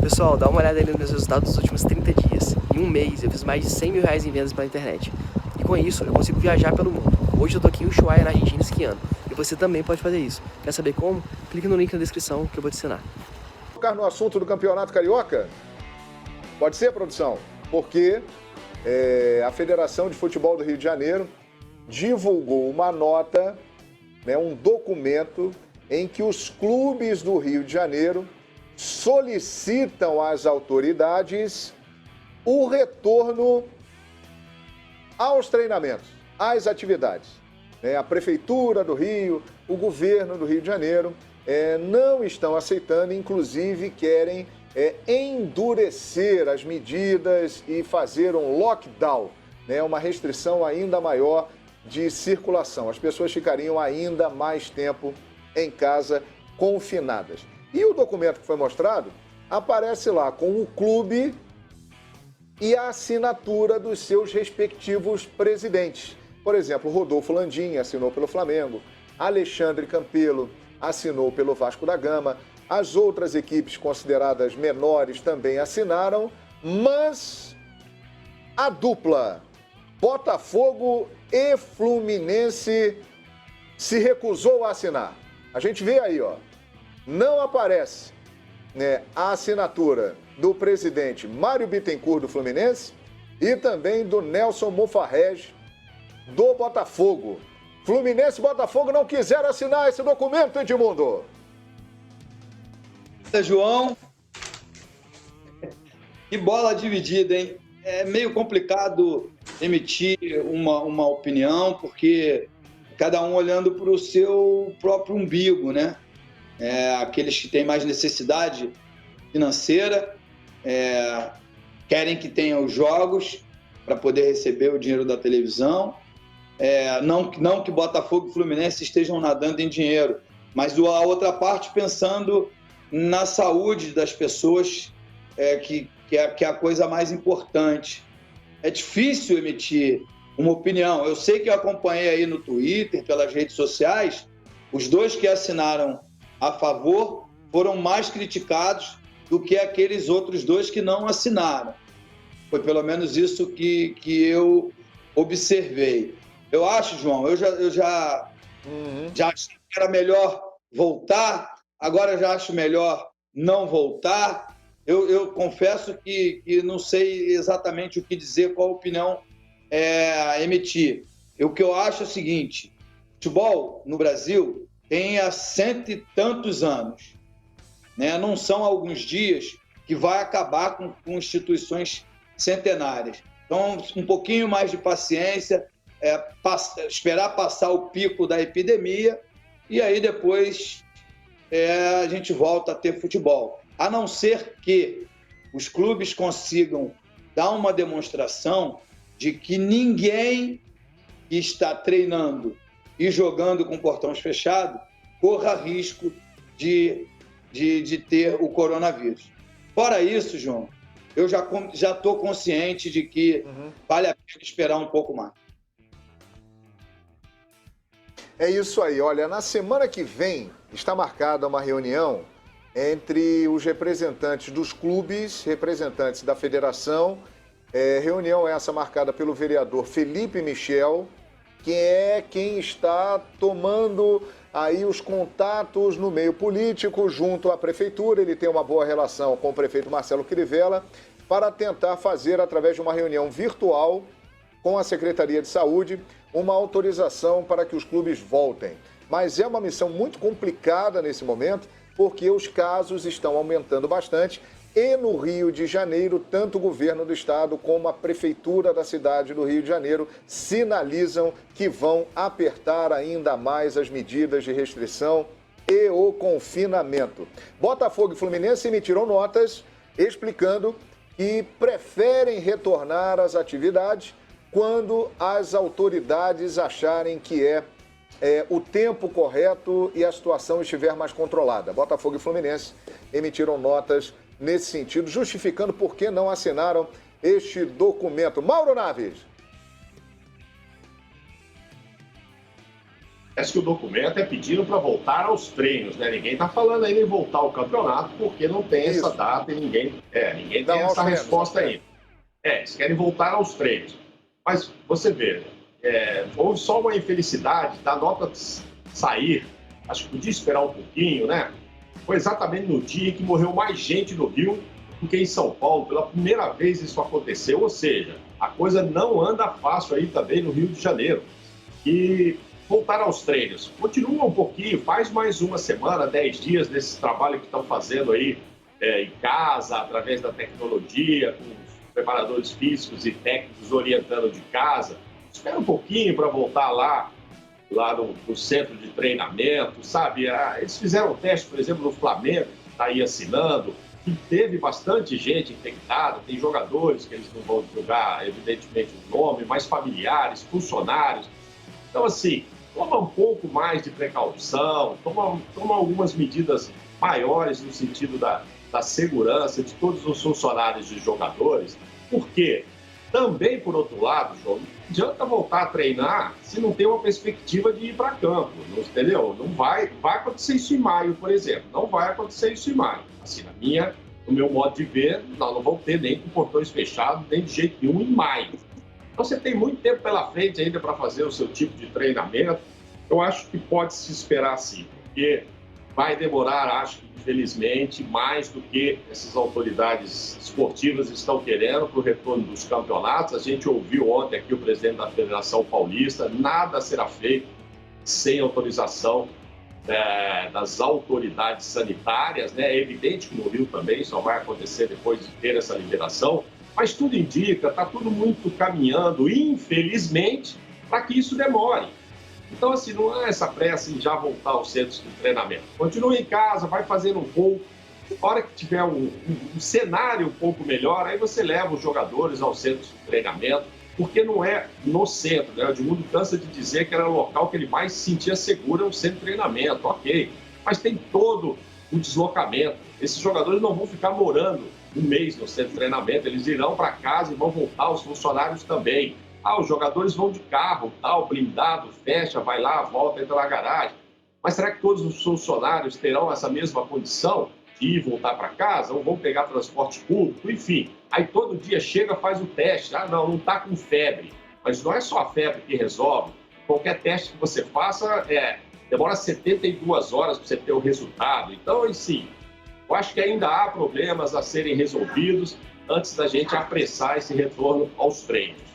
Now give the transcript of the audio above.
Pessoal, dá uma olhada ali nos meus resultados dos últimos 30 dias. Em um mês, eu fiz mais de 100 mil reais em vendas pela internet. E com isso, eu consigo viajar pelo mundo. Hoje eu tô aqui em Ushuaia, na Argentina, esquiando. E você também pode fazer isso. Quer saber como? Clique no link na descrição que eu vou te ensinar. Tocar no assunto do Campeonato Carioca? Pode ser, produção? Porque a Federação de Futebol do Rio de Janeiro divulgou uma nota, um documento em que os clubes do Rio de Janeiro solicitam às autoridades o retorno aos treinamentos, às atividades. A Prefeitura do Rio, o governo do Rio de Janeiro não estão aceitando, inclusive querem endurecer as medidas e fazer um lockdown, uma restrição ainda maior de circulação. As pessoas ficariam ainda mais tempo em casa, confinadas. E o documento que foi mostrado aparece lá com o clube e a assinatura dos seus respectivos presidentes. Por exemplo, Rodolfo Landim assinou pelo Flamengo, Alexandre Campelo assinou pelo Vasco da Gama, as outras equipes consideradas menores também assinaram, mas a dupla Botafogo e Fluminense se recusou a assinar. A gente vê aí, não aparece a assinatura do presidente Mário Bittencourt do Fluminense e também do Nelson Mufarrege do Botafogo. Fluminense e Botafogo não quiseram assinar esse documento, Edmundo. João, que bola dividida, hein? É meio complicado emitir uma opinião, porque cada um olhando para o seu próprio umbigo, né? Aqueles que têm mais necessidade financeira querem que tenha os jogos para poder receber o dinheiro da televisão. Não que Botafogo e Fluminense estejam nadando em dinheiro, mas a outra parte pensando na saúde das pessoas, que é a coisa mais importante. É difícil emitir uma opinião. Eu sei que eu acompanhei aí no Twitter, pelas redes sociais, os dois que assinaram a favor foram mais criticados do que aqueles outros dois que não assinaram. Foi pelo menos isso que eu observei. Eu acho, João, eu já achei que era melhor voltar, agora eu já acho melhor não voltar. Eu confesso que não sei exatamente o que dizer, qual opinião emitir. O que eu acho é o seguinte: futebol no Brasil tem há 100 e tantos anos, não são alguns dias que vai acabar com instituições centenárias. Então, um pouquinho mais de paciência, esperar passar o pico da epidemia e aí depois a gente volta a ter futebol. A não ser que os clubes consigam dar uma demonstração de que ninguém que está treinando e jogando com portões fechados corra risco de ter o coronavírus. Fora isso, João, eu já estou consciente de que vale a pena esperar um pouco mais. É isso aí. Olha, na semana que vem está marcada uma reunião entre os representantes dos clubes, representantes da federação, reunião essa marcada pelo vereador Felipe Michel, que é quem está tomando aí os contatos no meio político junto à prefeitura. Ele tem uma boa relação com o prefeito Marcelo Crivella para tentar fazer, através de uma reunião virtual com a Secretaria de Saúde, uma autorização para que os clubes voltem. Mas é uma missão muito complicada nesse momento, porque os casos estão aumentando bastante e no Rio de Janeiro, tanto o governo do estado como a prefeitura da cidade do Rio de Janeiro sinalizam que vão apertar ainda mais as medidas de restrição e o confinamento. Botafogo e Fluminense emitiram notas explicando que preferem retornar às atividades quando as autoridades acharem que é o tempo correto e a situação estiver mais controlada. Botafogo e Fluminense emitiram notas nesse sentido, justificando por que não assinaram este documento. Mauro Naves. Parece que o documento é pedindo para voltar aos treinos, né? Ninguém está falando ainda em voltar ao campeonato, porque não tem essa data e ninguém tem essa resposta ainda. Eles querem voltar aos treinos. Mas você vê, houve só uma infelicidade da nota sair, acho que podia esperar um pouquinho, né? Foi exatamente no dia que morreu mais gente no Rio do que em São Paulo. Pela primeira vez isso aconteceu, ou seja, a coisa não anda fácil aí também no Rio de Janeiro. E voltar aos treinos. Continua um pouquinho, faz mais uma semana, 10 dias desse trabalho que estão fazendo aí em casa, através da tecnologia, com os preparadores físicos e técnicos orientando de casa. Espera um pouquinho para voltar lá no centro de treinamento, sabe? Eles fizeram um teste, por exemplo, no Flamengo, que está aí assinando, que teve bastante gente infectada, tem jogadores que eles não vão divulgar, evidentemente, o nome, mas familiares, funcionários. Então, assim, toma um pouco mais de precaução, toma algumas medidas maiores no sentido da segurança de todos os funcionários e jogadores, porque também, por outro lado, João, não adianta voltar a treinar se não tem uma perspectiva de ir para campo, entendeu? Não vai acontecer isso em maio, por exemplo, não vai acontecer isso em maio. Assim, no meu modo de ver, não vão ter nem com portões fechados, nem de jeito nenhum em maio. Então, você tem muito tempo pela frente ainda para fazer o seu tipo de treinamento. Eu acho que pode se esperar sim, porque vai demorar, acho que, infelizmente, mais do que essas autoridades esportivas estão querendo para o retorno dos campeonatos. A gente ouviu ontem aqui o presidente da Federação Paulista, nada será feito sem autorização das autoridades sanitárias, né? É evidente que no Rio também só vai acontecer depois de ter essa liberação, mas tudo indica, está tudo muito caminhando, infelizmente, para que isso demore. Então, assim, não há essa pressa em já voltar aos centros de treinamento. Continue em casa, vai fazendo um voo. Na hora que tiver um cenário um pouco melhor, aí você leva os jogadores aos centros de treinamento, porque não é no centro, né? O Edmundo cansa de dizer que era o local que ele mais se sentia seguro, é o centro de treinamento, ok. Mas tem todo o deslocamento. Esses jogadores não vão ficar morando um mês no centro de treinamento, eles irão para casa e vão voltar, os funcionários também. Os jogadores vão de carro, tal, blindado, fecha, vai lá, volta, entra na garagem. Mas será que todos os funcionários terão essa mesma condição de ir voltar para casa? Ou vão pegar transporte público? Enfim, aí todo dia chega, faz o teste. Não está com febre. Mas não é só a febre que resolve. Qualquer teste que você faça demora 72 horas para você ter o resultado. Então, assim, eu acho que ainda há problemas a serem resolvidos antes da gente apressar esse retorno aos treinos.